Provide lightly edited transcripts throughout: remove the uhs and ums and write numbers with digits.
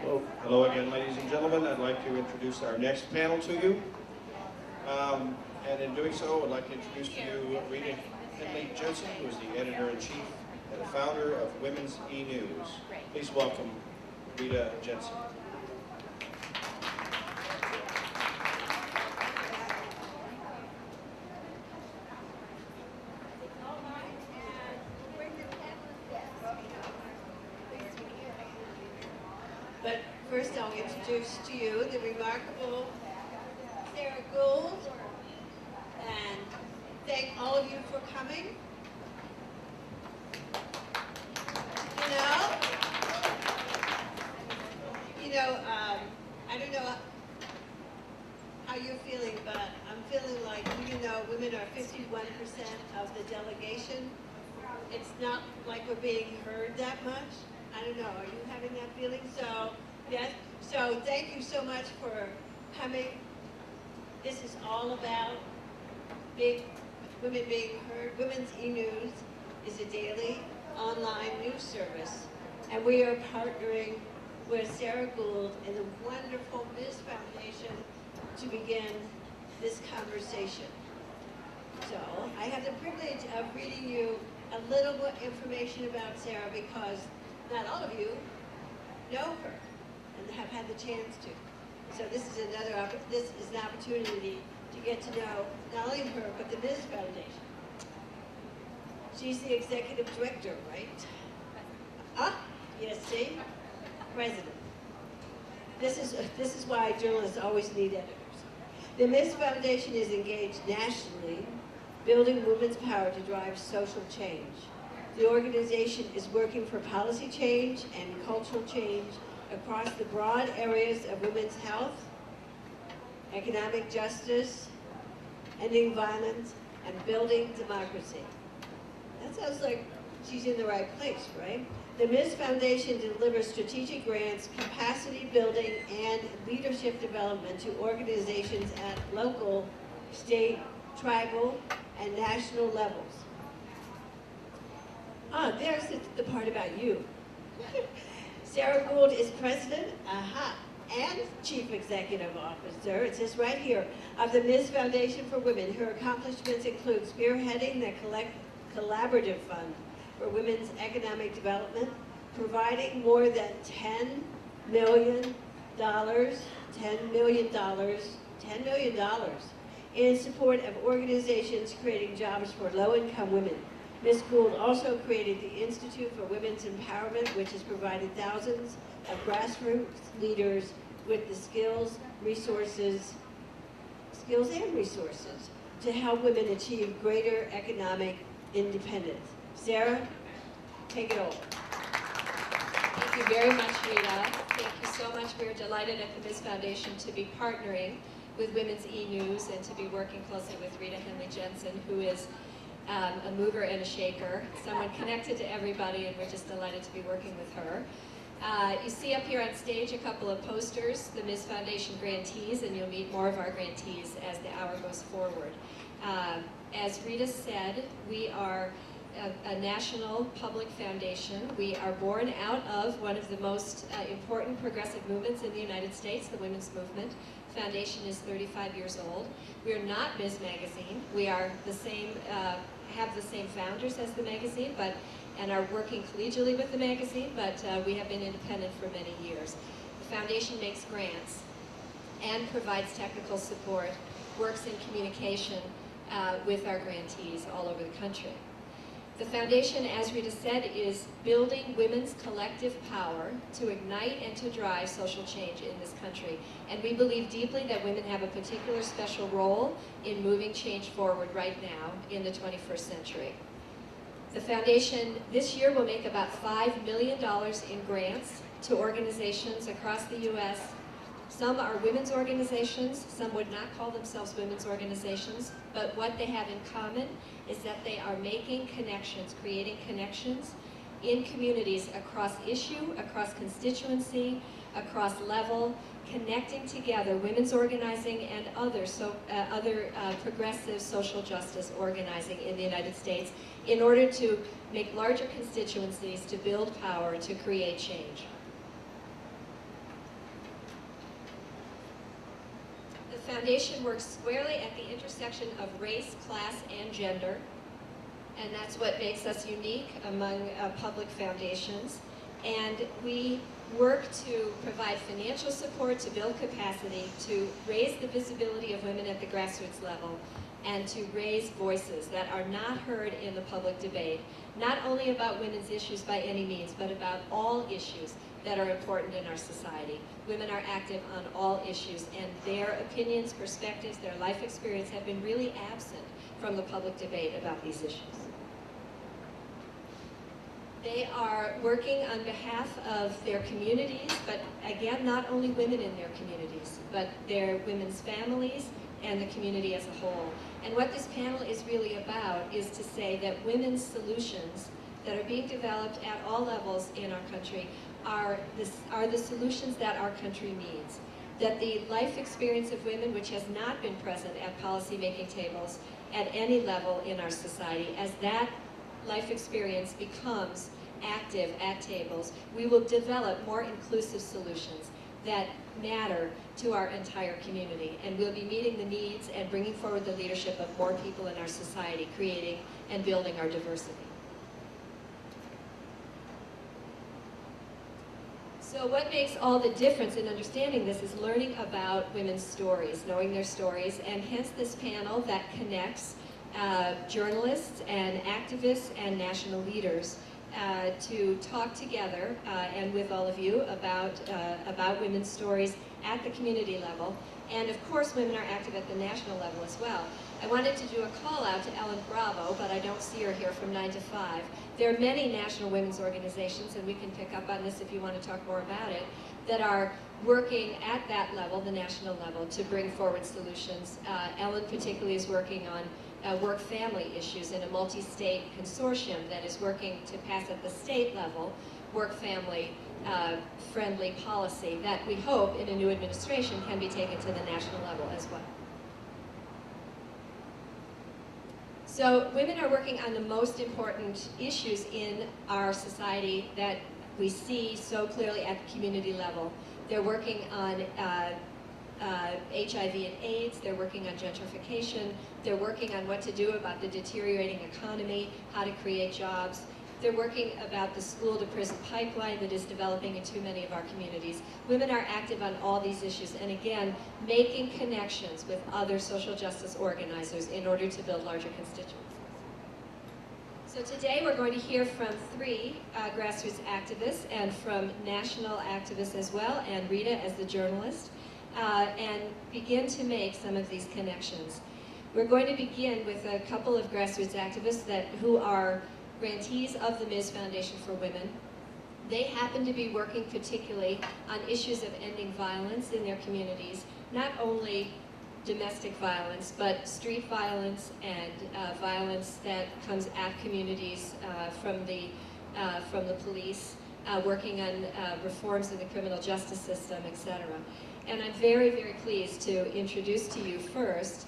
Hello again, ladies and gentlemen. I'd like to introduce our next panel to you. And in doing so, I'd like to introduce to you Rita Henley Jensen, who is the editor-in-chief and the founder of Women's E-News. Please welcome Rita Jensen. But first I'll introduce to you the remarkable Sarah Gould, and thank all of you for coming. I don't know how you're feeling, but I'm feeling like even though women are 51% of the delegation, it's not like we're being heard that much. I don't know, are you having that feeling? So, yes, so thank you so much for coming. This is all about women being heard. Women's E-News is a daily online news service, and we are partnering with Sarah Gould and the wonderful Ms. Foundation to begin this conversation. So, I have the privilege of reading you a little bit information about Sarah because not all of you know her and have had the chance to. So this is an opportunity to get to know not only her, but the Ms. Foundation. She's the executive director, right? Yes, see? President. This is why journalists always need editors. The Ms. Foundation is engaged nationally, building women's power to drive social change. The organization is working for policy change and cultural change across the broad areas of women's health, economic justice, ending violence, and building democracy. That sounds like she's in the right place, right? The Ms. Foundation delivers strategic grants, capacity building, and leadership development to organizations at local, state, tribal, and national levels. There's the part about you. Sarah Gould is president, and chief executive officer, it says right here, of the Ms. Foundation for Women. Her accomplishments include spearheading the Collaborative Fund for Women's Economic Development, providing more than $10 million in support of organizations creating jobs for low-income women. Ms. Gould also created the Institute for Women's Empowerment, which has provided thousands of grassroots leaders with the skills and resources to help women achieve greater economic independence. Sarah, take it over. Thank you very much, Rita. Thank you so much. We're delighted at the Ms. Foundation to be partnering with Women's E-News and to be working closely with Rita Henley Jensen, who is a mover and a shaker, someone connected to everybody, and we're just delighted to be working with her. You see up here on stage a couple of posters, the Ms. Foundation grantees, and you'll meet more of our grantees as the hour goes forward. As Rita said, we are a national public foundation. We are born out of one of the most important progressive movements in the United States, the women's movement. Foundation is 35 years old. We are not Ms. Magazine. We are the same, have the same founders as the magazine, and are working collegially with the magazine, but we have been independent for many years. The foundation makes grants and provides technical support, works in communication with our grantees all over the country. The foundation, as Rita said, is building women's collective power to ignite and to drive social change in this country. And we believe deeply that women have a particular special role in moving change forward right now in the 21st century. The foundation this year will make about $5 million in grants to organizations across the U.S. Some are women's organizations, some would not call themselves women's organizations, but what they have in common is that they are making connections, creating connections in communities across issue, across constituency, across level, connecting together women's organizing and other progressive social justice organizing in the United States in order to make larger constituencies, to build power, to create change. foundation works squarely at the intersection of race, class, and gender, and that's what makes us unique among public foundations. And we work to provide financial support to build capacity, to raise the visibility of women at the grassroots level, and to raise voices that are not heard in the public debate, not only about women's issues by any means, but about all issues that are important in our society. Women are active on all issues, and their opinions, perspectives, their life experience have been really absent from the public debate about these issues. They are working on behalf of their communities, but again, not only women in their communities, but their women's families and the community as a whole. And what this panel is really about is to say that women's solutions that are being developed at all levels in our country are the solutions that our country needs. That the life experience of women, which has not been present at policy-making tables at any level in our society, as that life experience becomes active at tables, we will develop more inclusive solutions that matter to our entire community. And we'll be meeting the needs and bringing forward the leadership of more people in our society, creating and building our diversity. So what makes all the difference in understanding this is learning about women's stories, knowing their stories, and hence this panel that connects journalists and activists and national leaders to talk together and with all of you about women's stories at the community level. And of course, women are active at the national level as well. I wanted to do a call out to Ellen Bravo, but I don't see her here from 9 to 5. There are many national women's organizations, and we can pick up on this if you want to talk more about it, that are working at that level, the national level, to bring forward solutions. Ellen particularly is working on work-family issues in a multi-state consortium that is working to pass at the state level work-family friendly policy that we hope in a new administration can be taken to the national level as well. So women are working on the most important issues in our society that we see so clearly at the community level. They're working on HIV and AIDS, they're working on gentrification, they're working on what to do about the deteriorating economy, how to create jobs. They're working about the school-to-prison pipeline that is developing in too many of our communities. Women are active on all these issues, and again, making connections with other social justice organizers in order to build larger constituencies. So today we're going to hear from 3 grassroots activists and from national activists as well, and Rita as the journalist, and begin to make some of these connections. We're going to begin with a couple of grassroots activists who are grantees of the Ms. Foundation for Women. They happen to be working particularly on issues of ending violence in their communities, not only domestic violence, but street violence and violence that comes at communities from the police, working on reforms in the criminal justice system, etc. And I'm very, very pleased to introduce to you first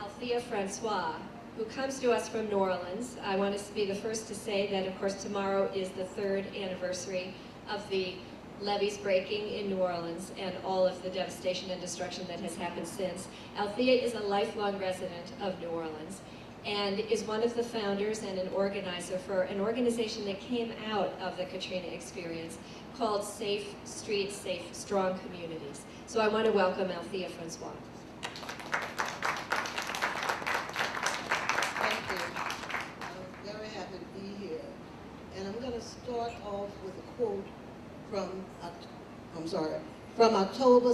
Althea Francois, who comes to us from New Orleans. I want to be the first to say that, of course, tomorrow is the 3rd anniversary of the levees breaking in New Orleans and all of the devastation and destruction that has happened since. Althea is a lifelong resident of New Orleans and is one of the founders and an organizer for an organization that came out of the Katrina experience called Safe Streets, Safe Strong Communities. So I want to welcome Althea Francois. Start off with a quote from October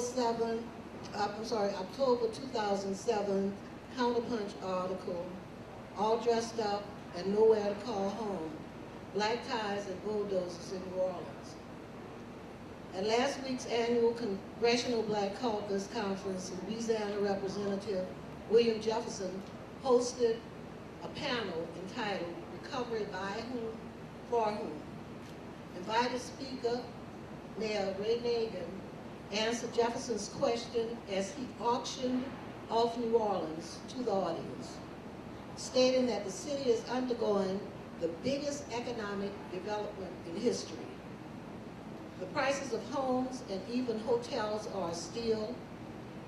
2007 Counterpunch article, All Dressed Up and Nowhere to Call Home, Black Ties and Bulldozers in New Orleans. At last week's annual Congressional Black Caucus Conference, Louisiana Representative William Jefferson hosted a panel entitled Recovery by Whom, for Whom. Invited speaker, Mayor Ray Nagin, answered Jefferson's question as he auctioned off New Orleans to the audience, stating that the city is undergoing the biggest economic development in history. The prices of homes and even hotels are still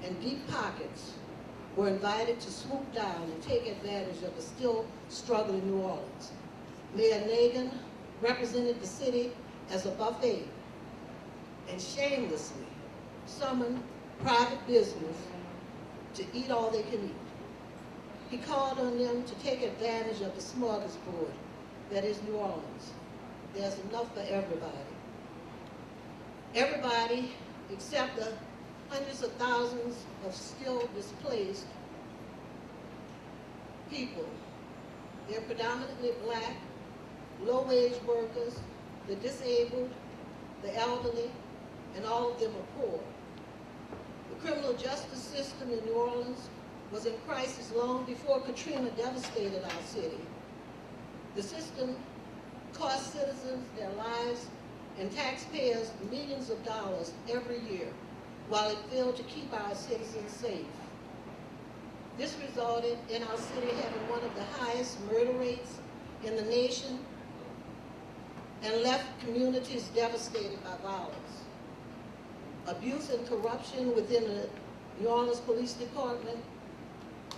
and deep pockets were invited to swoop down and take advantage of the still struggling New Orleans. Mayor Nagin represented the city as a buffet and shamelessly summoned private business to eat all they can eat. He called on them to take advantage of the smorgasbord that is New Orleans. There's enough for everybody. Everybody except the hundreds of thousands of still displaced people. They're predominantly black, low-wage workers, the disabled, the elderly, and all of them are poor. The criminal justice system in New Orleans was in crisis long before Katrina devastated our city. The system cost citizens their lives and taxpayers millions of dollars every year, while it failed to keep our citizens safe. This resulted in our city having one of the highest murder rates in the nation and left communities devastated by violence. Abuse and corruption within the New Orleans Police Department,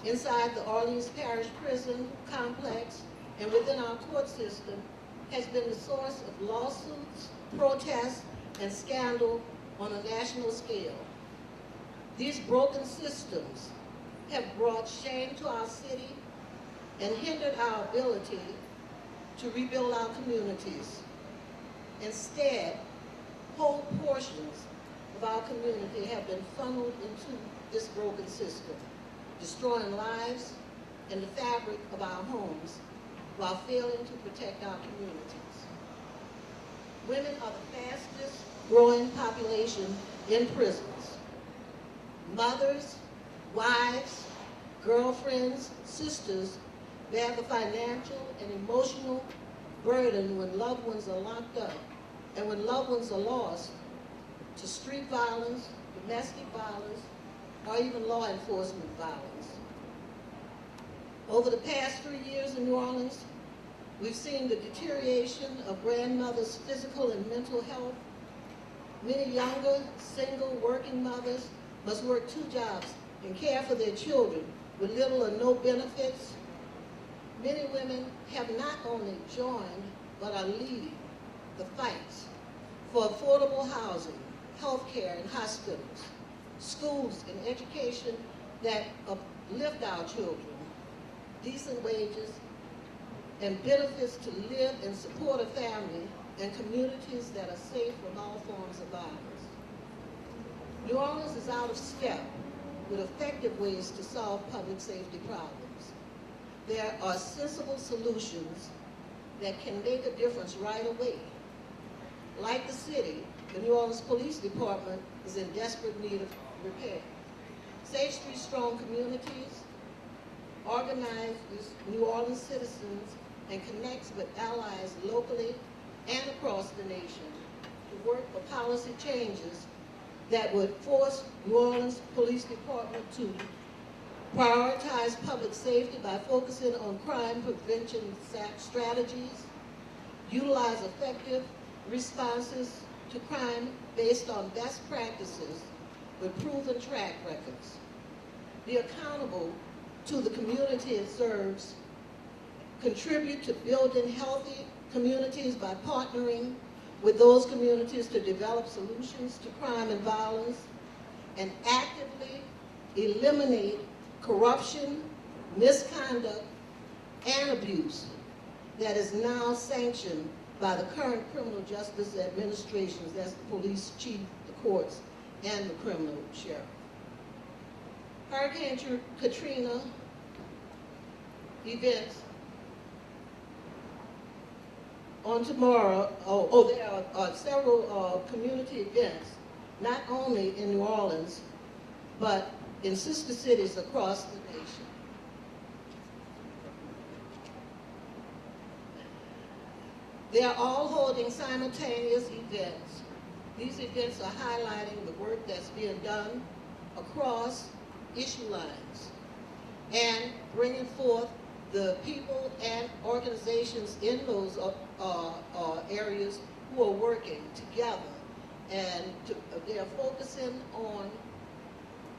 inside the Orleans Parish Prison complex, and within our court system has been the source of lawsuits, protests, and scandal on a national scale. These broken systems have brought shame to our city and hindered our ability to rebuild our communities. Instead, whole portions of our community have been funneled into this broken system, destroying lives and the fabric of our homes while failing to protect our communities. Women are the fastest growing population in prisons. Mothers, wives, girlfriends, sisters bear the financial and emotional burden when loved ones are locked up and when loved ones are lost to street violence, domestic violence, or even law enforcement violence. Over the past 3 years in New Orleans, we've seen the deterioration of grandmothers' physical and mental health. Many younger, single, working mothers must work 2 jobs and care for their children with little or no benefits. Many women have not only joined, but are leading the fights for affordable housing, health care and hospitals, schools and education that uplift our children, decent wages, and benefits to live and support a family and communities that are safe from all forms of violence. New Orleans is out of step with effective ways to solve public safety problems. There are sensible solutions that can make a difference right away. Like the city, the New Orleans Police Department is in desperate need of repair. Safe Street Strong Communities organizes New Orleans citizens and connects with allies locally and across the nation to work for policy changes that would force New Orleans Police Department to prioritize public safety by focusing on crime prevention strategies, utilize effective responses to crime based on best practices with proven track records, be accountable to the community it serves, contribute to building healthy communities by partnering with those communities to develop solutions to crime and violence, and actively eliminate corruption, misconduct, and abuse that is now sanctioned by the current criminal justice administrations, that's the police chief, the courts, and the criminal sheriff. Hurricane Katrina events on tomorrow, there are several community events, not only in New Orleans, but in sister cities across the nation. They are all holding simultaneous events. These events are highlighting the work that's being done across issue lines and bringing forth the people and organizations in those areas who are working together, and they are focusing on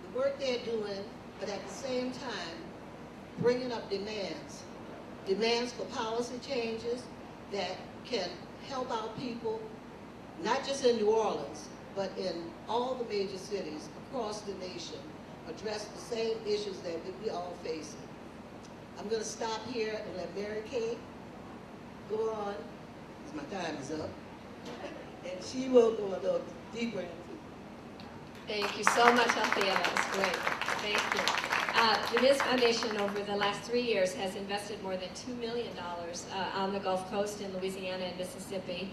the work they're doing, but at the same time, bringing up demands for policy changes that can help our people, not just in New Orleans, but in all the major cities across the nation, address the same issues that we all facing. I'm going to stop here and let Mary Kay go on, because my time is up, and she will go a little deeper into. Thank you so much, Althea. That was great. Thank you. The Ms. Foundation over the last 3 years has invested more than $2 million on the Gulf Coast in Louisiana and Mississippi.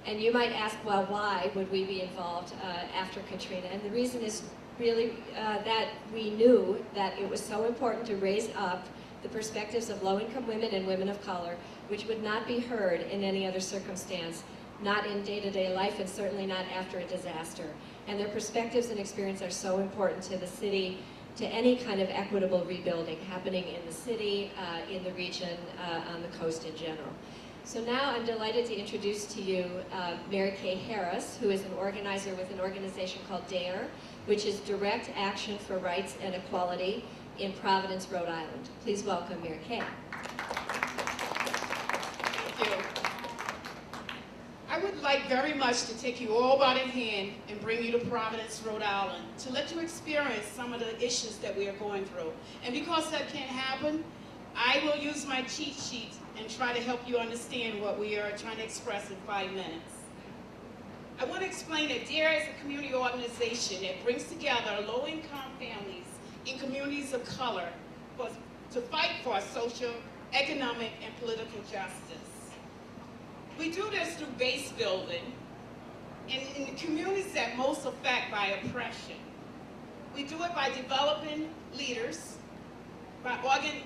And you might ask, well, why would we be involved after Katrina? And the reason is really that we knew that it was so important to raise up the perspectives of low-income women and women of color, which would not be heard in any other circumstance, not in day-to-day life, and certainly not after a disaster. And their perspectives and experience are so important to the city, to any kind of equitable rebuilding happening in the city, in the region, on the coast in general. So now I'm delighted to introduce to you Mary Kay Harris, who is an organizer with an organization called DARE, which is Direct Action for Rights and Equality in Providence, Rhode Island. Please welcome Mary Kay. Thank you. I would like very much to take you all by the hand and bring you to Providence, Rhode Island, to let you experience some of the issues that we are going through. And because that can't happen, I will use my cheat sheet and try to help you understand what we are trying to express in 5 minutes. I want to explain that DARE is a community organization that brings together low-income families in communities of color to fight for social, economic, and political justice. We do this through base building in the communities that most affected by oppression. We do it by developing leaders, by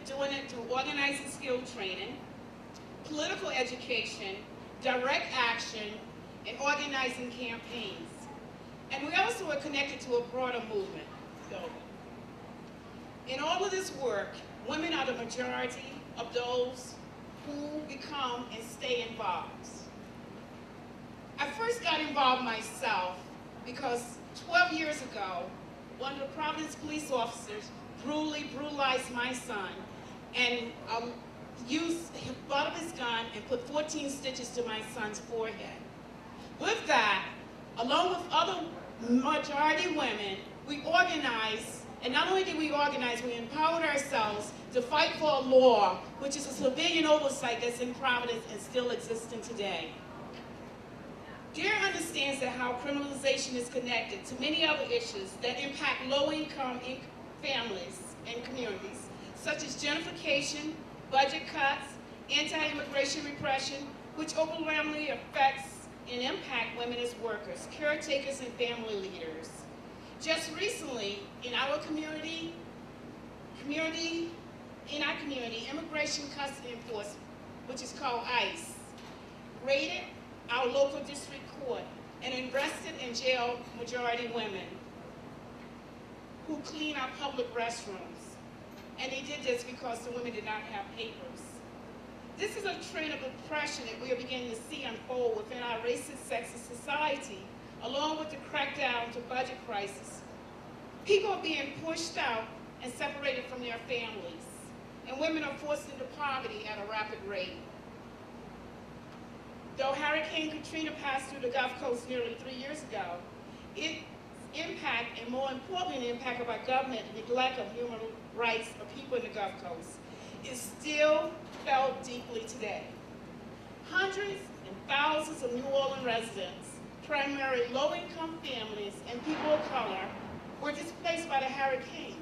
doing it through organizing skill training, political education, direct action, and organizing campaigns. And we also are connected to a broader movement building. In all of this work, women are the majority of those who become and stay involved. I first got involved myself because 12 years ago, one of the Providence police officers brutally brutalized my son and brought up his gun and put 14 stitches to my son's forehead. With that, along with other majority women, we organized, and not only did we organize, we empowered ourselves to fight for a law, which is a civilian oversight that's in Providence and still existing today. DARE understands that how criminalization is connected to many other issues that impact low-income families and communities, such as gentrification, budget cuts, anti-immigration repression, which overwhelmingly affects and impact women as workers, caretakers, and family leaders. Just recently, in our community, Immigration Custody Enforcement, which is called ICE, raided our local district court and arrested and jailed majority women who clean our public restrooms. And they did this because the women did not have papers. This is a trend of oppression that we are beginning to see unfold within our racist, sexist society, along with the crackdown to budget crisis. People are being pushed out and separated from their families, and women are forced into poverty at a rapid rate. Though Hurricane Katrina passed through the Gulf Coast nearly 3 years ago, its impact, and more importantly, the impact of our government neglect of human rights of people in the Gulf Coast, is still felt deeply today. Hundreds and thousands of New Orleans residents, primarily low-income families and people of color, were displaced by the hurricane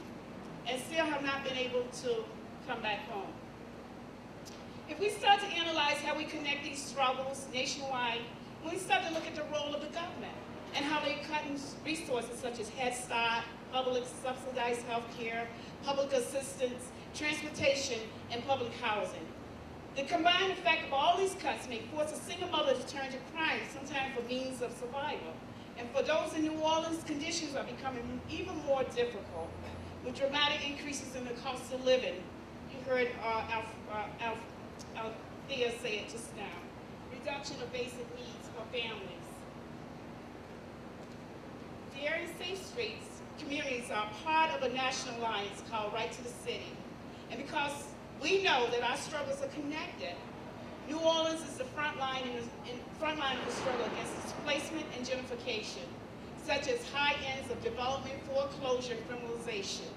and still have not been able to come back home. If we start to analyze how we connect these struggles nationwide, when we start to look at the role of the government and how they're cutting resources such as Head Start, public subsidized health care, public assistance, transportation, and public housing. The combined effect of all these cuts may force a single mother to turn to crime, sometimes for means of survival. And for those in New Orleans, conditions are becoming even more difficult, with dramatic increases in the cost of living. You heard Althea say it just now. Reduction of basic needs for families. DARE and Safe Streets communities are part of a national alliance called Right to the City. And because we know that our struggles are connected, New Orleans is the front line of the struggle against displacement and gentrification, such as high ends of development, foreclosure, and criminalization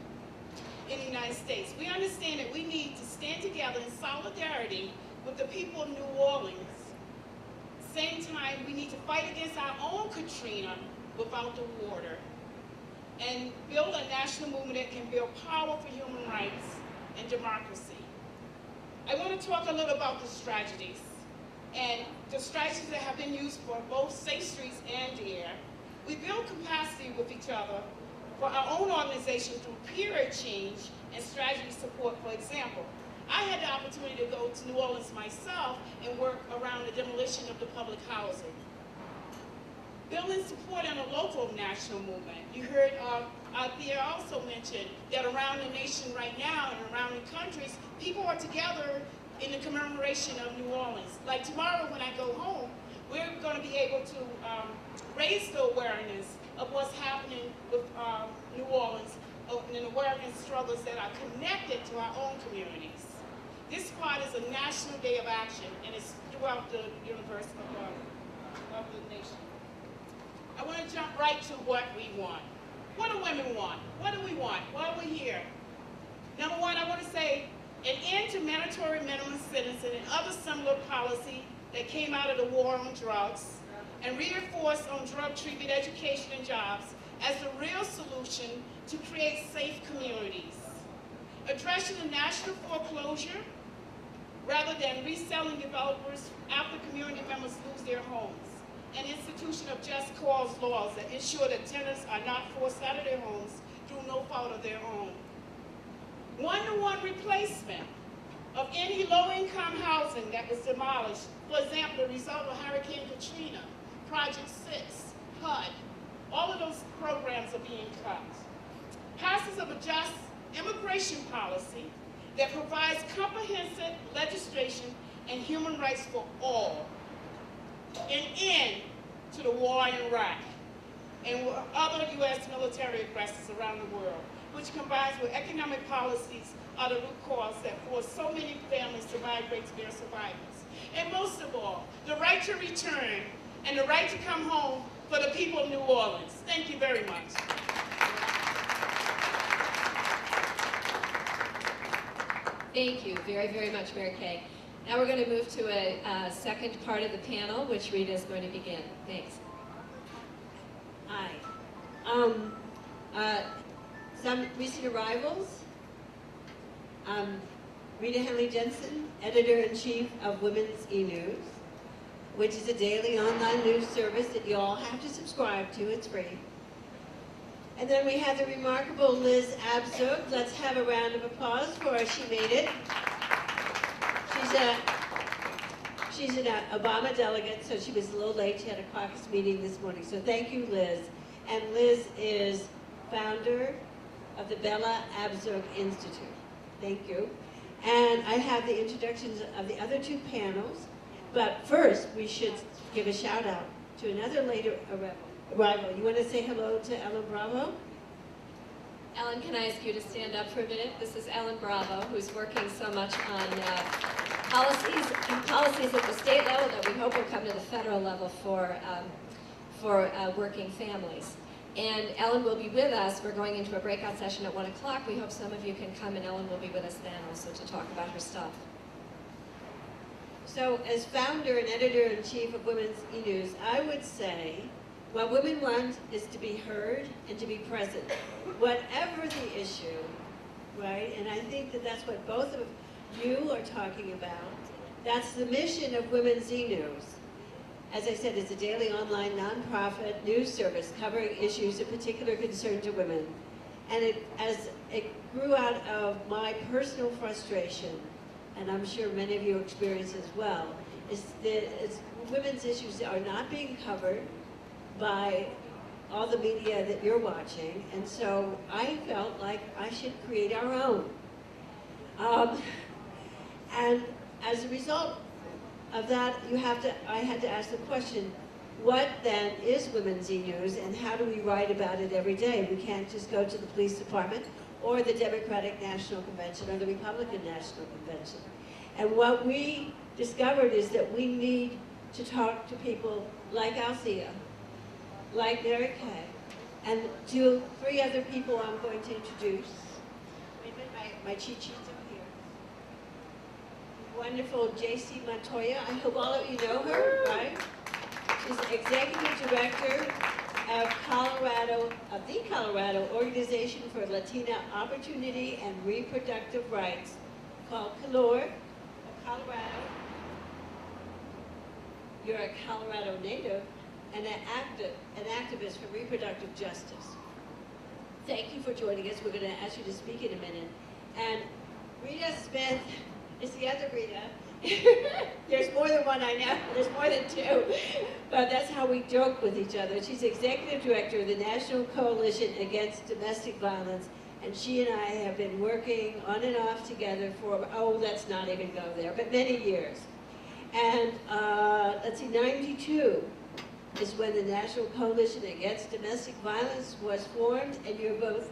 in the United States. We understand that we need to stand together in solidarity with the people of New Orleans. Same time, we need to fight against our own Katrina without the water and build a national movement that can build power for human rights and democracy. I want to talk a little about the strategies and the strategies that have been used for both Safe Streets and DARE. We build capacity with each other for our own organization through peer exchange and strategy support. For example, I had the opportunity to go to New Orleans myself and work around the demolition of the public housing. Building support in a local national movement. You heard Pierre also mention that around the nation right now and around the countries, people are together in the commemoration of New Orleans. Like tomorrow when I go home, we're going to be able to raise the awareness of what's happening with New Orleans and awareness struggles that are connected to our own communities. This part is a national day of action, and it's throughout the universe of the nation. I want to jump right to what we want. What do women want? What do we want? Why are we here? Number one, I want to say an end to mandatory minimum sentencing and other similar policy that came out of the war on drugs, and reinforce on drug treatment, education, and jobs as the real solution to create safe communities. Addressing the national foreclosure rather than reselling developers after community members lose their homes. An institution of just cause laws that ensure that tenants are not forced out of their homes through no fault of their own. One-to-one replacement of any low-income housing that was demolished, for example, the result of Hurricane Katrina, Project 6, HUD, all of those programs are being cut. Passage of a just immigration policy that provides comprehensive legislation and human rights for all. An end to the war in Iraq and other U.S. military aggressors around the world, which combines with economic policies are the root cause that force so many families to migrate to their survivors. And most of all, the right to return and the right to come home for the people of New Orleans. Thank you very much. Thank you very, very much, Mary Kay. Now we're going to move to a second part of the panel, which Rita is going to begin. Thanks. Hi. Some recent arrivals. Rita Henley Jensen, Editor-in-Chief of Women's E-News, which is a daily online news service that you all have to subscribe to. It's free. And then we have the remarkable Liz Abzug. Let's have a round of applause for her. She made it. She's an Obama delegate, so she was a little late. She had a caucus meeting this morning. So thank you, Liz. And Liz is founder of the Bella Abzug Institute. Thank you. And I have the introductions of the other two panels. But first, we should give a shout out to another later arrival. You want to say hello to Ellen Bravo? Ellen, can I ask you to stand up for a minute? This is Ellen Bravo, who's working so much on policies at the state level that we hope will come to the federal level for working families. And Ellen will be with us. We're going into a breakout session at 1 o'clock. We hope some of you can come, and Ellen will be with us then also to talk about her stuff. So as founder and editor-in-chief of Women's E-News, I would say what women want is to be heard and to be present, whatever the issue, right? And I think that that's what both of you are talking about. That's the mission of Women's E-News. As I said, it's a daily online nonprofit news service covering issues of particular concern to women. And as it grew out of my personal frustration, and I'm sure many of you experience as well, is that women's issues are not being covered by all the media that you're watching, and so I felt like I should create our own. And as a result of that, I had to ask the question, what then is Women's E-News and how do we write about it every day? We can't just go to the police department or the Democratic National Convention or the Republican National Convention. And what we discovered is that we need to talk to people like Althea, like Mary Kay, and three other people I'm going to introduce. Wait a minute, my cheat sheets are here. Wonderful J.C. Montoya. I hope all of you know her, right? She's the executive director of the Colorado Organization for Latina Opportunity and Reproductive Rights, called CALOR, Colorado. You're a Colorado native and an activist for reproductive justice. Thank you for joining us. We're going to ask you to speak in a minute. And Rita Smith is the other Rita. There's more than one, I know. There's more than two. But that's how we joke with each other. She's executive director of the National Coalition Against Domestic Violence, and she and I have been working on and off together for, let's not even go there, but many years. And let's see, 92 is when the National Coalition Against Domestic Violence was formed, and you're both,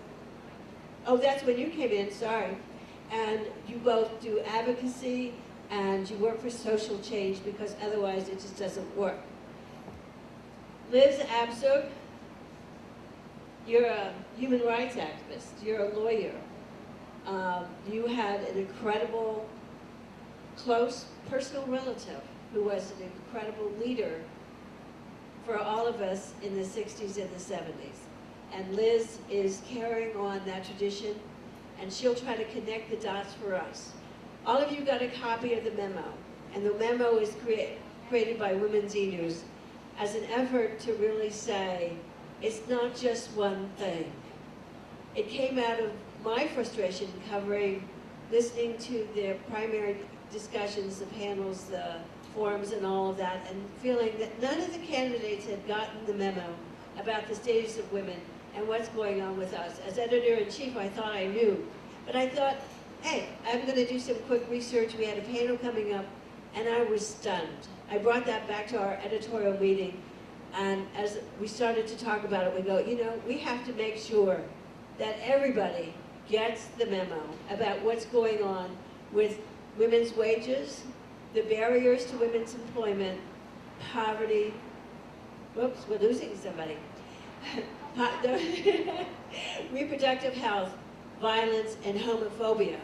that's when you came in, sorry. And you both do advocacy, and you work for social change, because otherwise it just doesn't work. Liz Absug, you're a human rights activist, you're a lawyer. You had an incredible, close personal relative who was an incredible leader for all of us in the 60s and the 70s. And Liz is carrying on that tradition, and she'll try to connect the dots for us. All of you got a copy of the memo, and the memo is created by Women's E-News as an effort to really say, it's not just one thing. It came out of my frustration covering, listening to the primary discussions, the panels, the forums and all of that, and feeling that none of the candidates had gotten the memo about the status of women and what's going on with us. As editor-in-chief, I thought I knew, but I thought, hey, I'm going to do some quick research. We had a panel coming up, and I was stunned. I brought that back to our editorial meeting, and as we started to talk about it, we go, we have to make sure that everybody gets the memo about what's going on with women's wages, the barriers to women's employment, poverty, whoops, we're losing somebody, reproductive health, violence, and homophobia.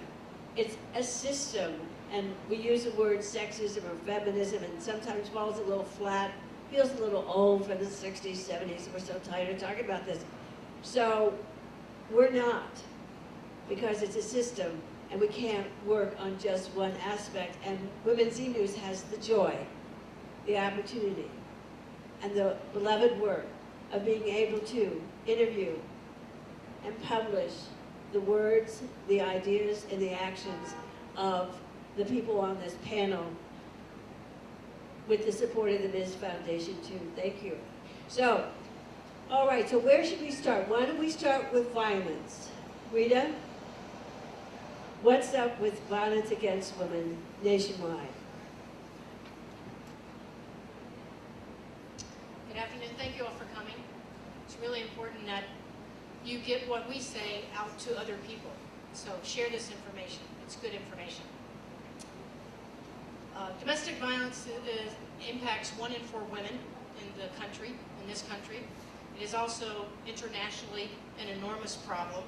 It's a system, and we use the word sexism or feminism, and sometimes falls a little flat, feels a little old from the 60s, 70s, and we're so tired of talking about this. So we're not, because it's a system, and we can't work on just one aspect. And Women's E-News has the joy, the opportunity, and the beloved work of being able to interview and publish the words, the ideas, and the actions of the people on this panel with the support of the Ms. Foundation too. Thank you. So, all right, so where should we start? Why don't we start with violence? Rita, what's up with violence against women nationwide? Good afternoon. Thank you all for coming. It's really important that you get what we say out to other people. So share this information. It's good information. Domestic violence impacts 1 in 4 women in this country. It is also internationally an enormous problem.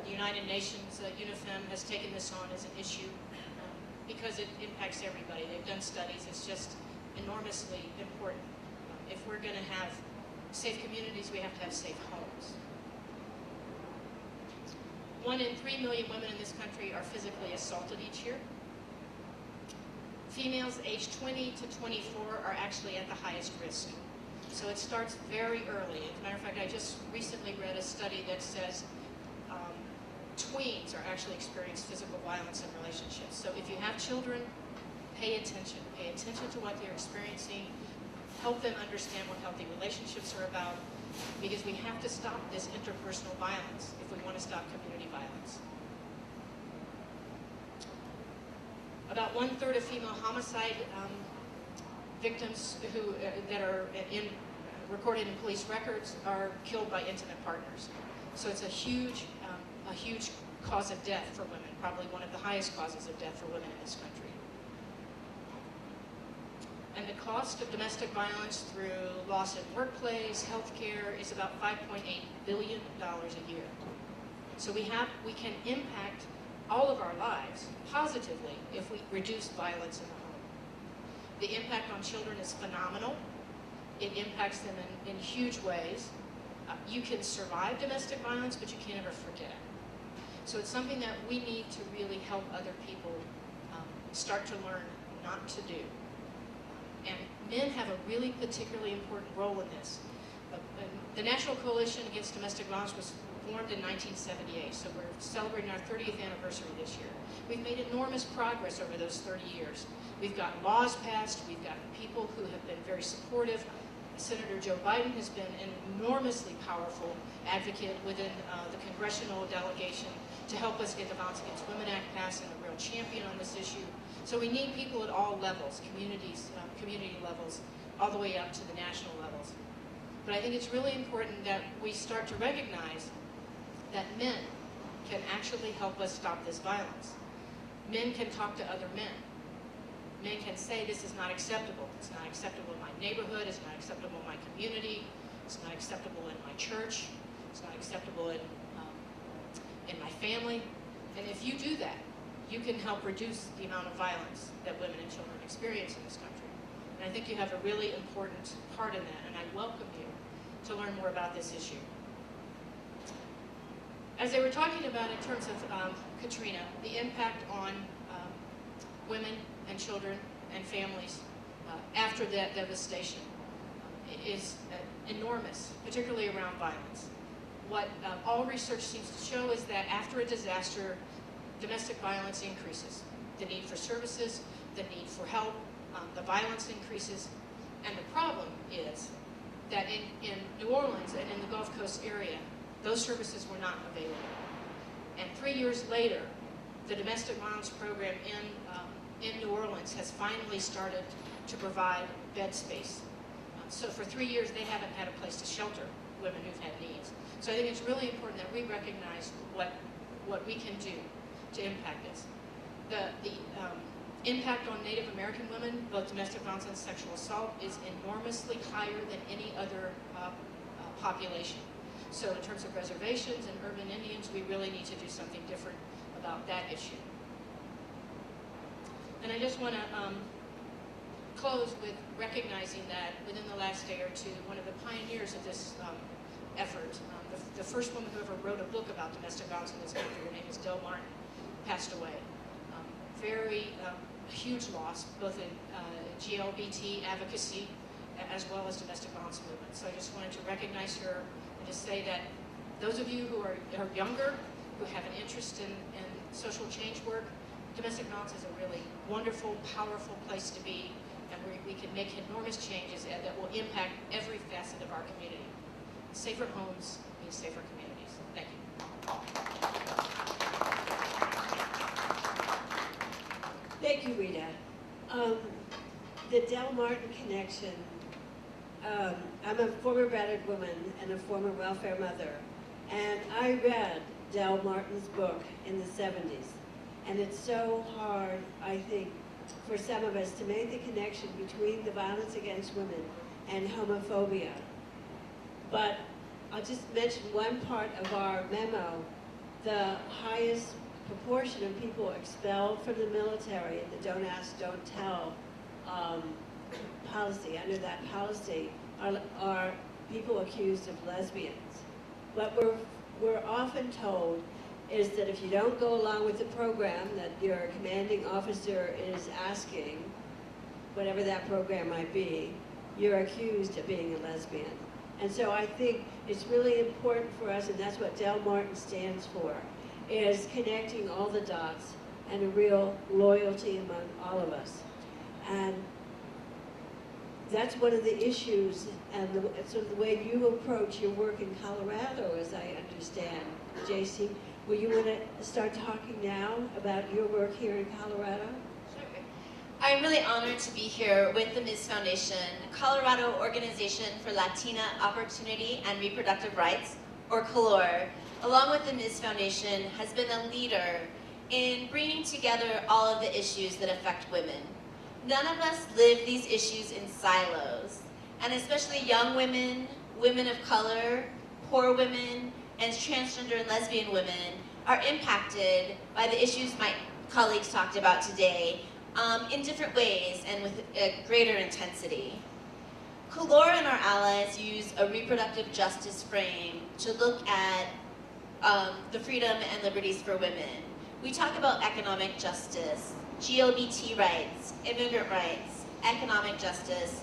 The United Nations, UNIFEM, has taken this on as an issue because it impacts everybody. They've done studies. It's just enormously important. If we're going to have safe communities, we have to have safe homes. 1 in 3 million women in this country are physically assaulted each year. Females aged 20 to 24 are actually at the highest risk. So it starts very early. As a matter of fact, I just recently read a study that says tweens are actually experiencing physical violence in relationships. So if you have children, pay attention. Pay attention to what they're experiencing. Help them understand what healthy relationships are about, because we have to stop this interpersonal violence if we want to stop community violence. About 1/3 of female homicide victims that are in recorded in police records are killed by intimate partners. So it's a huge cause of death for women, probably one of the highest causes of death for women in this country. And the cost of domestic violence through loss in workplace, healthcare, is about $5.8 billion a year. So we can impact all of our lives positively if we reduce violence in the home. The impact on children is phenomenal. It impacts them in huge ways. You can survive domestic violence, but you can't ever forget. So it's something that we need to really help other people start to learn not to do. And men have a really particularly important role in this. The National Coalition Against Domestic Violence was formed in 1978, so we're celebrating our 30th anniversary this year. We've made enormous progress over those 30 years. We've got laws passed, we've got people who have been very supportive. Senator Joe Biden has been an enormously powerful advocate within the congressional delegation to help us get the Violence Against Women Act passed, and a real champion on this issue. So we need people at all levels, community levels, all the way up to the national levels. But I think it's really important that we start to recognize that men can actually help us stop this violence. Men can talk to other men. Men can say, this is not acceptable. It's not acceptable in my neighborhood. It's not acceptable in my community. It's not acceptable in my church. It's not acceptable in my family. And if you do that, you can help reduce the amount of violence that women and children experience in this country. And I think you have a really important part in that, and I welcome you to learn more about this issue. As they were talking about in terms of Katrina, the impact on women and children and families after that devastation is enormous, particularly around violence. What all research seems to show is that after a disaster, domestic violence increases. The need for services, the need for help, the violence increases. And the problem is that in New Orleans and in the Gulf Coast area, those services were not available. And 3 years later, the domestic violence program in New Orleans has finally started to provide bed space. So for 3 years, they haven't had a place to shelter women who've had needs. So I think it's really important that we recognize what we can do to impact this. The impact on Native American women, both domestic violence and sexual assault, is enormously higher than any other population. So in terms of reservations and urban Indians, we really need to do something different about that issue. And I just want to close with recognizing that within the last day or two, one of the pioneers of this effort, the first woman who ever wrote a book about domestic violence in this country, her name is Del Martin, passed away. Very huge loss, both in GLBT advocacy as well as domestic violence movement. So I just wanted to recognize her and to say that those of you who are younger, who have an interest in social change work, domestic violence is a really wonderful, powerful place to be, and we can make enormous changes that will impact every facet of our community. Safer homes means safer communities. Thank you. Thank you, Rita. The Del Martin connection, I'm a former battered woman and a former welfare mother, and I read Del Martin's book in the 70s, and it's so hard, I think, for some of us to make the connection between the violence against women and homophobia. But I'll just mention one part of our memo. The highest proportion of people expelled from the military in the Don't Ask, Don't Tell policy, under that policy, are people accused of lesbians. What we're often told is that if you don't go along with the program that your commanding officer is asking, whatever that program might be, you're accused of being a lesbian. And so I think it's really important for us, and that's what Del Martin stands for, is connecting all the dots and a real loyalty among all of us. And that's one of the issues, and sort of the way you approach your work in Colorado, as I understand. JC, will you want to start talking now about your work here in Colorado? Certainly. I'm really honored to be here with the Ms. Foundation, Colorado Organization for Latina Opportunity and Reproductive Rights, or COLOR, along with the Ms. Foundation, has been a leader in bringing together all of the issues that affect women. None of us live these issues in silos, and especially young women, women of color, poor women, and transgender and lesbian women are impacted by the issues my colleagues talked about today in different ways and with a greater intensity. COLOR and our allies use a reproductive justice frame to look at the freedom and liberties for women. We talk about economic justice, LGBT rights, immigrant rights, economic justice,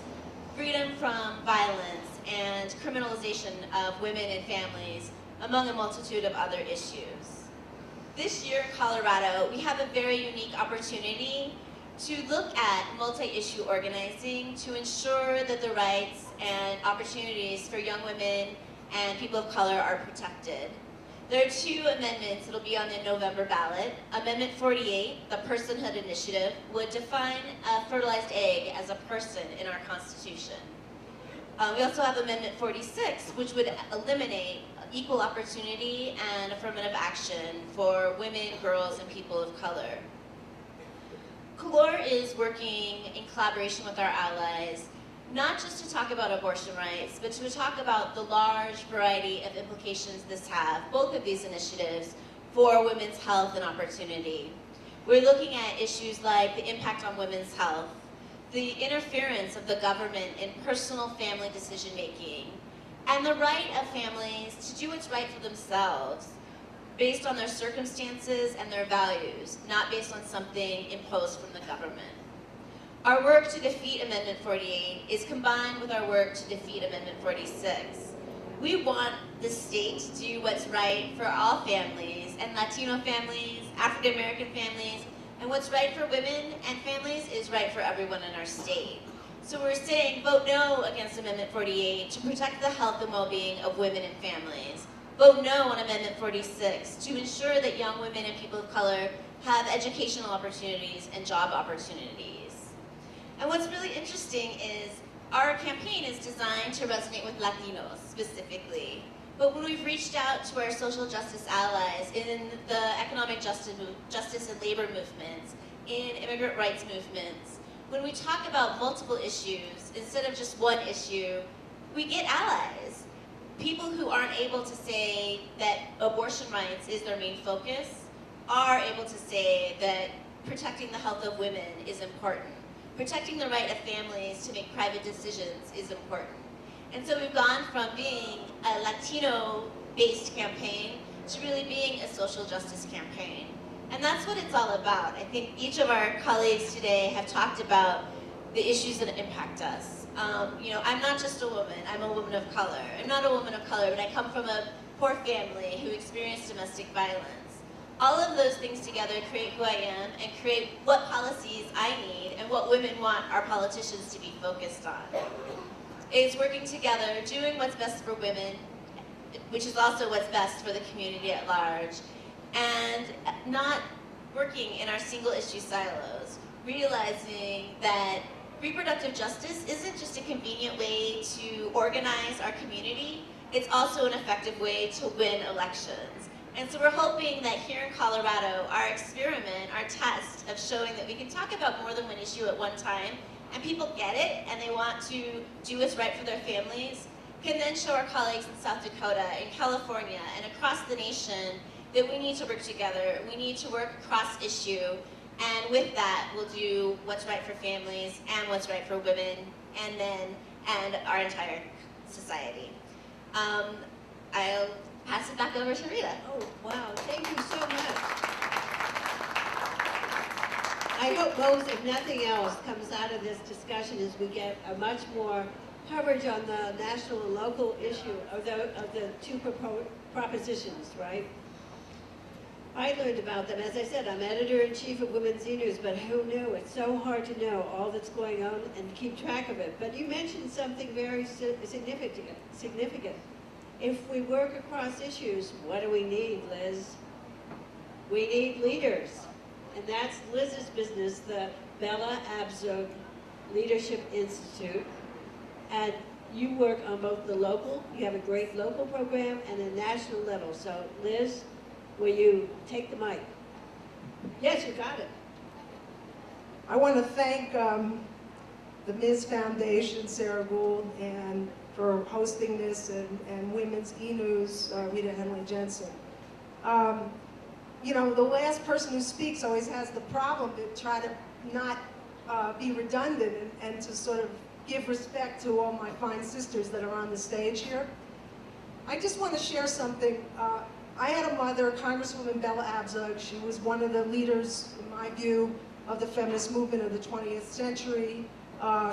freedom from violence, and criminalization of women and families, among a multitude of other issues. This year in Colorado, we have a very unique opportunity to look at multi-issue organizing to ensure that the rights and opportunities for young women and people of color are protected. There are two amendments that will be on the November ballot. Amendment 48, the Personhood Initiative, would define a fertilized egg as a person in our Constitution. We also have Amendment 46, which would eliminate equal opportunity and affirmative action for women, girls, and people of color. COLOR is working in collaboration with our allies, not just to talk about abortion rights, but to talk about the large variety of implications this have, both of these initiatives, for women's health and opportunity. We're looking at issues like the impact on women's health, the interference of the government in personal family decision-making, and the right of families to do what's right for themselves, based on their circumstances and their values, not based on something imposed from the government. Our work to defeat Amendment 48 is combined with our work to defeat Amendment 46. We want the state to do what's right for all families, and Latino families, African American families, and what's right for women and families is right for everyone in our state. So we're saying vote no against Amendment 48 to protect the health and well-being of women and families. Vote no on Amendment 46 to ensure that young women and people of color have educational opportunities and job opportunities. And what's really interesting is our campaign is designed to resonate with Latinos specifically. But when we've reached out to our social justice allies in the economic justice and labor movements, in immigrant rights movements, when we talk about multiple issues instead of just one issue, we get allies. People who aren't able to say that abortion rights is their main focus are able to say that protecting the health of women is important. Protecting the right of families to make private decisions is important. And so we've gone from being a Latino-based campaign to really being a social justice campaign. And that's what it's all about. I think each of our colleagues today have talked about the issues that impact us. I'm not just a woman, I'm a woman of color. I'm not a woman of color, but I come from a poor family who experienced domestic violence. All of those things together create who I am and create what policies I need and what women want our politicians to be focused on. It's working together, doing what's best for women, which is also what's best for the community at large, and not working in our single issue silos, realizing that reproductive justice isn't just a convenient way to organize our community, it's also an effective way to win elections. And so we're hoping that here in Colorado, our experiment, our test of showing that we can talk about more than one issue at one time, and people get it, and they want to do what's right for their families, can then show our colleagues in South Dakota, in California, and across the nation that we need to work together, we need to work across issue, and with that, we'll do what's right for families and what's right for women and men and our entire society. I'll pass it back over to Rita. Oh, wow, thank you so much. I hope most, if nothing else, comes out of this discussion is we get a much more coverage on the national and local issue of the two propositions, right? I learned about them. As I said, I'm editor-in-chief of Women's E-News, but who knew? It's so hard to know all that's going on and keep track of it. But you mentioned something very significant. If we work across issues, what do we need, Liz? We need leaders. And that's Liz's business, the Bella Abzug Leadership Institute, and you work on both the local, you have a great local program, and a national level. So Liz, will you take the mic? Yes, you got it. I want to thank the Ms. Foundation, Sarah Gould, and for hosting this, and Women's E-News, Rita Henley Jensen. You know, the last person who speaks always has the problem to try to not be redundant and to sort of give respect to all my fine sisters that are on the stage here. I just want to share something. I had a mother, Congresswoman Bella Abzug. She was one of the leaders, in my view, of the feminist movement of the 20th century.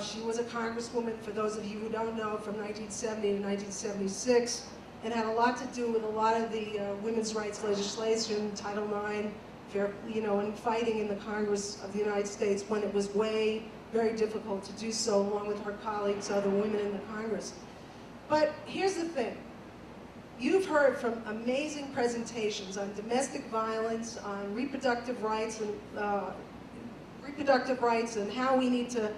She was a congresswoman, for those of you who don't know, from 1970 to 1976, and had a lot to do with a lot of the women's rights legislation, Title IX, you know, and fighting in the Congress of the United States when it was very difficult to do so, along with her colleagues, other women in the Congress. But here's the thing. You've heard from amazing presentations on domestic violence, on reproductive rights, and how we need to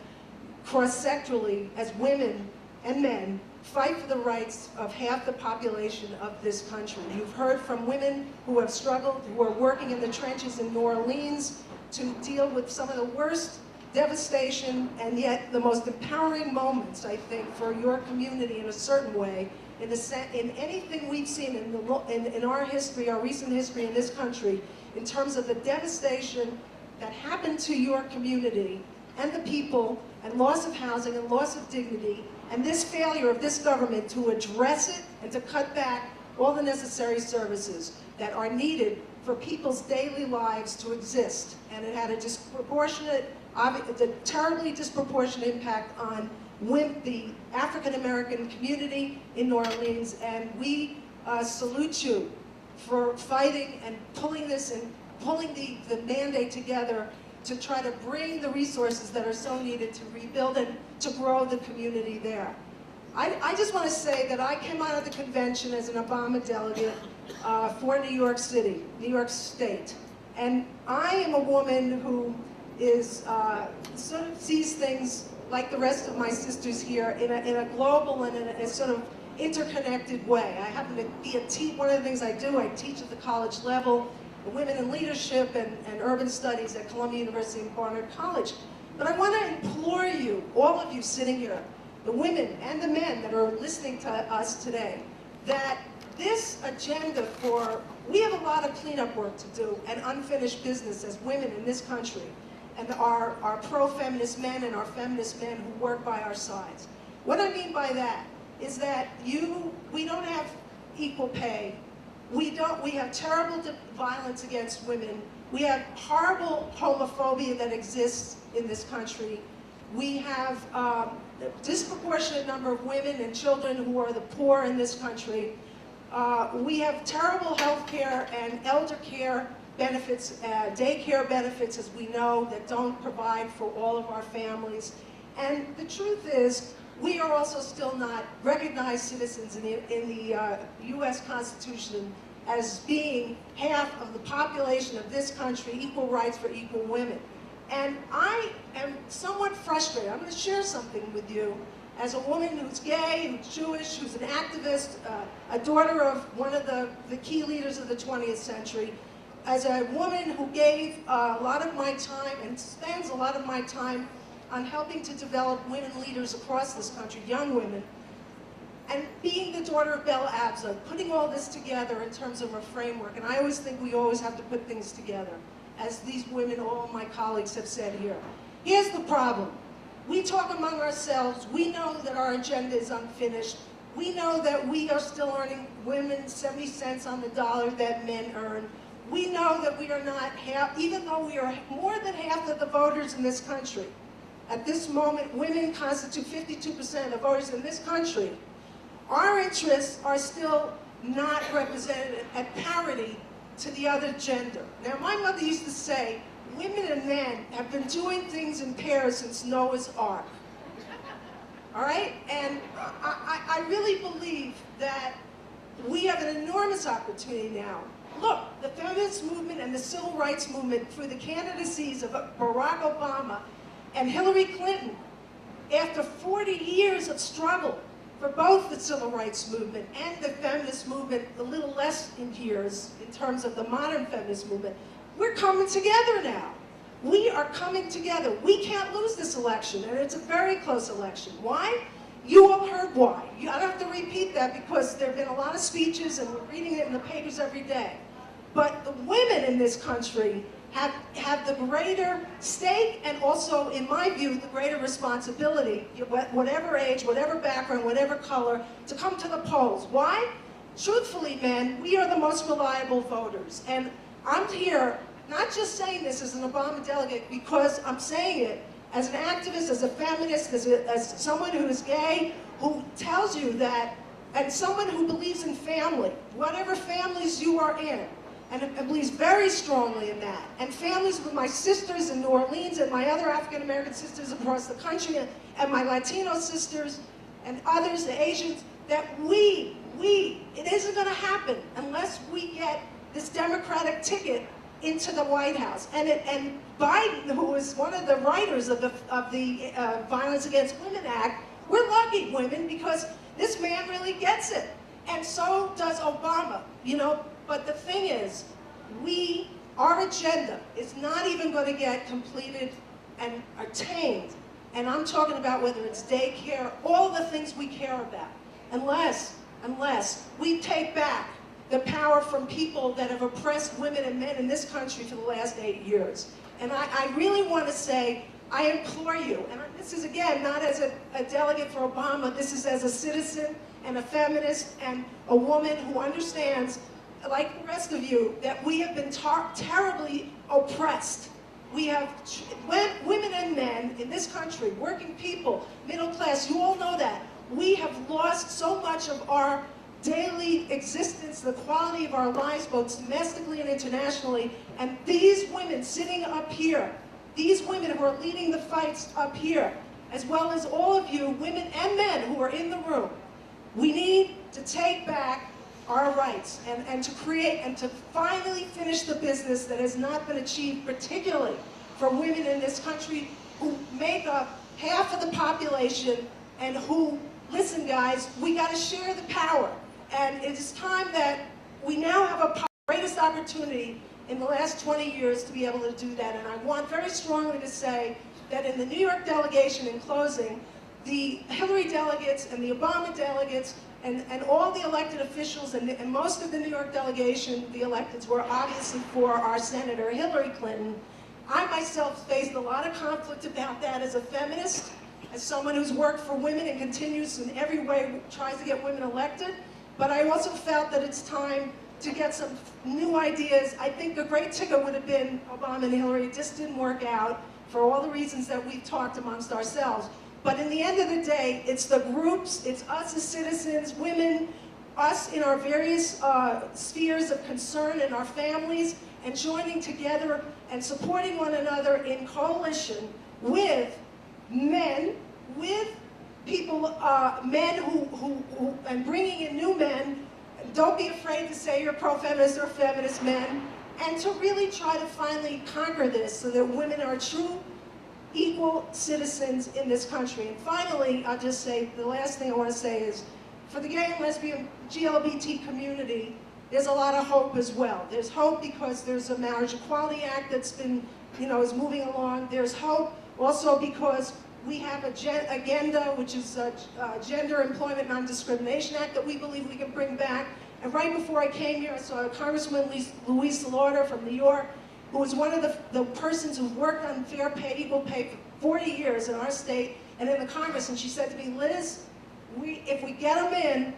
cross-sectorally, as women and men, fight for the rights of half the population of this country. You've heard from women who have struggled, who are working in the trenches in New Orleans to deal with some of the worst devastation and yet the most empowering moments, I think, for your community in a certain way, in anything we've seen in our history, our recent history in this country, in terms of the devastation that happened to your community and the people, and loss of housing and loss of dignity, and this failure of this government to address it and to cut back all the necessary services that are needed for people's daily lives to exist. And it had a terribly disproportionate impact on the African-American community in New Orleans, and we salute you for fighting and pulling this and pulling the mandate together to try to bring the resources that are so needed to rebuild and to grow the community there. I just want to say that I came out of the convention as an Obama delegate for New York City, New York State. And I am a woman who is sort of sees things like the rest of my sisters here in a global and in a sort of interconnected way. I happen to be one of the things I do, I teach at the college level, Women in Leadership and Urban Studies at Columbia University and Barnard College. But I want to implore you, all of you sitting here, the women and the men that are listening to us today, that this agenda we have a lot of cleanup work to do and unfinished business as women in this country, and our pro-feminist men and our feminist men who work by our sides. What I mean by that is that we don't have equal pay. We have terrible violence against women. We have horrible homophobia that exists in this country. We have a disproportionate number of women and children who are the poor in this country. We have terrible health care and elder care benefits, daycare benefits, as we know, that don't provide for all of our families. And the truth is, we are also still not recognized citizens in the U.S. Constitution as being half of the population of this country, equal rights for equal women. And I am somewhat frustrated. I'm going to share something with you as a woman who's gay, who's Jewish, who's an activist, a daughter of one of the key leaders of the 20th century, as a woman who gave a lot of my time and spends a lot of my time on helping to develop women leaders across this country, young women, and being the daughter of Bella Abzug, putting all this together in terms of a framework. And I always think we always have to put things together, as these women, all my colleagues have said here. Here's the problem. We talk among ourselves. We know that our agenda is unfinished. We know that we are still earning women 70 cents on the dollar that men earn. We know that we are not half, even though we are more than half of the voters in this country. At this moment, women constitute 52% of the voters in this country. Our interests are still not represented at parity to the other gender. Now, my mother used to say, women and men have been doing things in pairs since Noah's Ark. All right? And I really believe that we have an enormous opportunity now. Look, the feminist movement and the civil rights movement through the candidacies of Barack Obama and Hillary Clinton, after 40 years of struggle for both the civil rights movement and the feminist movement, a little less in years in terms of the modern feminist movement, we're coming together now. We are coming together. We can't lose this election, and it's a very close election. Why? You all heard why. I don't have to repeat that because there have been a lot of speeches and we're reading it in the papers every day. But the women in this country have the greater stake and also, in my view, the greater responsibility, whatever age, whatever background, whatever color, to come to the polls. Why? Truthfully, men, we are the most reliable voters. And I'm here not just saying this as an Obama delegate because I'm saying it as an activist, as a feminist, as someone who is gay, who tells you that, and someone who believes in family, whatever families you are in, and believes very strongly in that. And families with my sisters in New Orleans and my other African-American sisters across the country and my Latino sisters and others, the Asians, that it isn't going to happen unless we get this Democratic ticket into the White House. And Biden, who is one of the writers of the Violence Against Women Act, we're lucky women because this man really gets it. And so does Obama, you know. But the thing is, our agenda is not even going to get completed and attained. And I'm talking about whether it's daycare, all the things we care about, unless we take back the power from people that have oppressed women and men in this country for the last 8 years. And I really want to say, I implore you, and this is again not as a delegate for Obama, this is as a citizen and a feminist and a woman who understands, like the rest of you, that we have been terribly oppressed. We have women and men in this country, working people, middle class, you all know that. We have lost so much of our daily existence, the quality of our lives, both domestically and internationally. And these women sitting up here, these women who are leading the fights up here, as well as all of you, women and men who are in the room, we need to take back our rights and to create and to finally finish the business that has not been achieved, particularly for women in this country who make up half of the population and who, listen guys, we got to share the power. And it is time that we now have a greatest opportunity in the last 20 years to be able to do that. And I want very strongly to say that in the New York delegation, in closing, the Hillary delegates and the Obama delegates and all the elected officials and most of the New York delegation, the electeds, were obviously for our Senator Hillary Clinton. I myself faced a lot of conflict about that as a feminist, as someone who's worked for women and continues in every way, tries to get women elected. But I also felt that it's time to get some new ideas. I think the great ticket would have been Obama and Hillary. It just didn't work out for all the reasons that we've talked amongst ourselves. But in the end of the day, it's the groups, it's us as citizens, women, us in our various spheres of concern and our families, and joining together and supporting one another in coalition with men, with people, men who and bringing in new men. Don't be afraid to say you're pro-feminist or feminist men, and to really try to finally conquer this so that women are true equal citizens in this country. And finally, I'll just say, the last thing I want to say is, for the gay and lesbian GLBT community, there's a lot of hope as well. There's hope because there's a Marriage Equality Act that's been, is moving along. There's hope also because we have a agenda, which is a Gender Employment Non-Discrimination Act that we believe we can bring back. And right before I came here, I saw Congresswoman Louise Slaughter from New York, who was one of the persons who worked on fair pay, equal pay for 40 years in our state and in the Congress. And she said to me, Liz, if we get them in,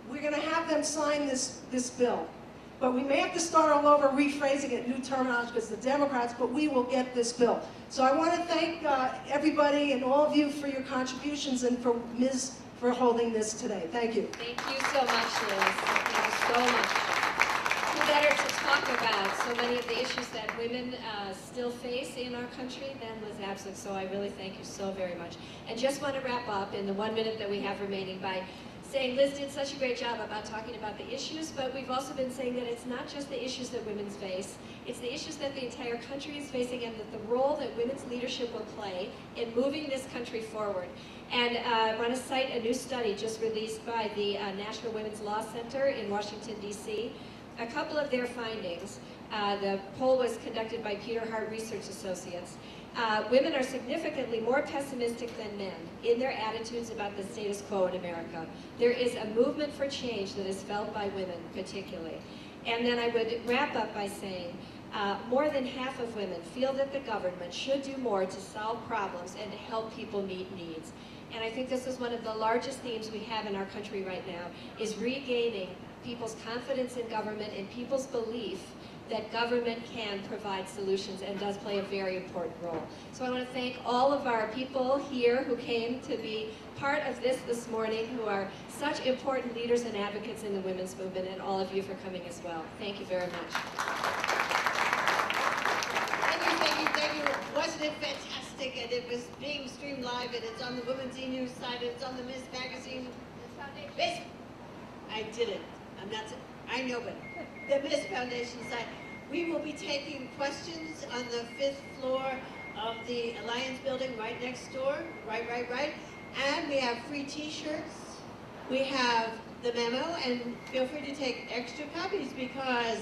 we're going to have them sign this bill. But we may have to start all over rephrasing it, new terminology, because the Democrats, but we will get this bill. So I want to thank everybody and all of you for your contributions and for Ms. for holding this today. Thank you. Thank you so much, Liz. Thank you so much. Who better to talk about so many of the issues that women still face in our country than Liz Abzug, so I really thank you so very much. And just want to wrap up in the 1 minute that we have remaining by saying Liz did such a great job about talking about the issues, but we've also been saying that it's not just the issues that women face, it's the issues that the entire country is facing, and that the role that women's leadership will play in moving this country forward. And I want to cite a new study just released by the National Women's Law Center in Washington, D.C. A couple of their findings. The poll was conducted by Peter Hart Research Associates. Women are significantly more pessimistic than men in their attitudes about the status quo in America. There is a movement for change that is felt by women particularly. And then I would wrap up by saying, more than half of women feel that the government should do more to solve problems and to help people meet needs. And I think this is one of the largest themes we have in our country right now, is regaining people's confidence in government and people's belief that government can provide solutions and does play a very important role. So I want to thank all of our people here who came to be part of this morning, who are such important leaders and advocates in the women's movement, and all of you for coming as well. Thank you very much. Thank you. Wasn't it fantastic? And it was being streamed live, and it's on the Women's E-News site, and it's on the Miss Magazine. Miss, I did it. I know, but the Miss Foundation site. We will be taking questions on the 5th floor of the Alliance building right next door. Right. And we have free t-shirts. We have the memo, and feel free to take extra copies because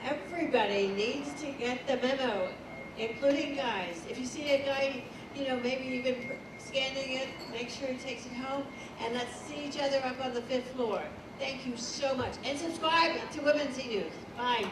everybody needs to get the memo, including guys. If you see a guy, maybe even scanning it, make sure he takes it home, and let's see each other up on the 5th floor. Thank you so much. And subscribe to Women's E-News. Bye.